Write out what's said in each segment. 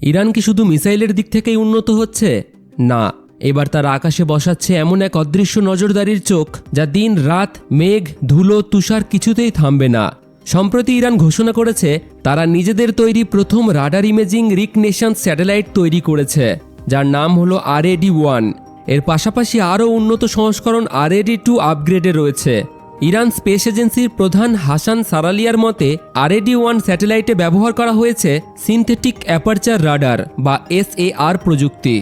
Iran কি শুধু মিসাইলের দিক থেকেই উন্নত হচ্ছে? না, এবার তারা আকাশে বসাচ্ছে এমন এক অদৃশ্য নজরদারির চোখ যা দিন রাত মেঘ ধুলো তুষার কিছুতেই থামবে না। সম্প্রতি ইরান ঘোষণা করেছে তারা নিজেদের তৈরি প্রথম রাডার ইমেজিং রিকনেশন স্যাটেলাইট তৈরি করেছে, যার নাম হলো RAD-1। এর পাশাপাশি আরও উন্নত সংস্করণ RAD-2 আপগ্রেডে রয়েছে। ইরান স্পেস এজেন্সির প্রধান হাসান সারালিয়ার মতে RAD-1 স্যাটেলাইটে ব্যবহার করা হয়েছে সিনথেটিক অ্যাপারচার রাডার বা SAR প্রযুক্তি।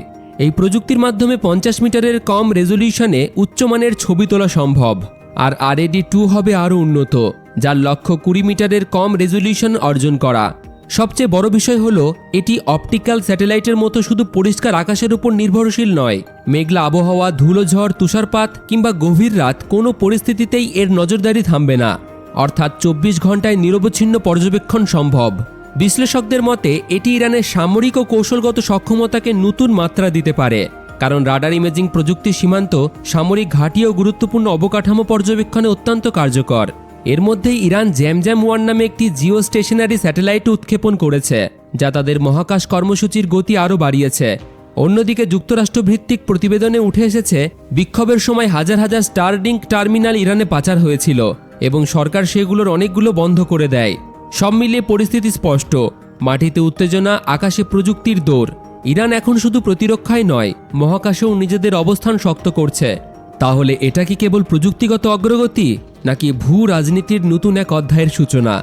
এই প্রযুক্তির মাধ্যমে 50 মিটারের কম রেজলিউশনে উচ্চমানের ছবি তোলা সম্ভব। আর RAD-2 হবে আরও উন্নত, যার লক্ষ্য 20 মিটারের কম রেজলিউশন অর্জন করা। সবচেয়ে বড় বিষয় হলো এটি অপটিক্যাল স্যাটেলাইটের মতো শুধু পরিষ্কার আকাশের উপর নির্ভরশীল নয়। মেঘলা আবহাওয়া, ধুলোঝড়, তুষারপাত কিংবা গভীর রাত কোনো পরিস্থিতিতেই এর নজরদারি থামবে না। অর্থাৎ 24 ঘন্টায় নিরবচ্ছিন্ন পর্যবেক্ষণ সম্ভব। বিশ্লেষকদের মতে এটি ইরানের সামরিক ও কৌশলগত সক্ষমতাকে নতুন মাত্রা দিতে পারে, কারণ রাডার ইমেজিং প্রযুক্তি সীমান্ত, সামরিক ঘাঁটি ও গুরুত্বপূর্ণ অবকাঠামো পর্যবেক্ষণে অত্যন্ত কার্যকর। এর মধ্যেই ইরান জ্যামজ্যাম-1 নামে একটি জিও স্টেশনারি স্যাটেলাইট উৎক্ষেপণ করেছে, যা তাদের মহাকাশ কর্মসূচির গতি আরও বাড়িয়েছে। অন্যদিকে যুক্তরাষ্ট্র ভিত্তিক প্রতিবেদনে উঠে এসেছে বিক্ষোভের সময় হাজার হাজার স্টারলিংক টার্মিনাল ইরানে পাচার হয়েছিল এবং সরকার সেগুলোর অনেকগুলো বন্ধ করে দেয়। সব মিলিয়ে পরিস্থিতি স্পষ্ট, মাটিতে উত্তেজনা, আকাশে প্রযুক্তির দৌড়। ইরান এখন শুধু প্রতিরক্ষায় নয়, মহাকাশেও নিজেদের অবস্থান শক্ত করছে। তাহলে এটা কি কেবল প্রযুক্তিগত অগ্রগতি, নাকি ভূ রাজনীতির নতুন এক অধ্যায়ের সূচনা?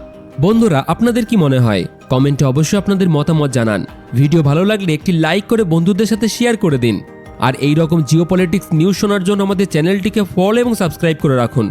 বন্ধুরা, আপনাদের কি মনে হয়? কমেন্টে অবশ্যই আপনাদের মতামত জানান। ভিডিও ভালো লাগলে একটি লাইক করে বন্ধুদের সাথে শেয়ার করে দিন। আর এই রকম জিওপলিটিক্স নিউজ শোনার জন্য আমাদের চ্যানেলটিকে ফলো এবং সাবস্ক্রাইব করে রাখুন।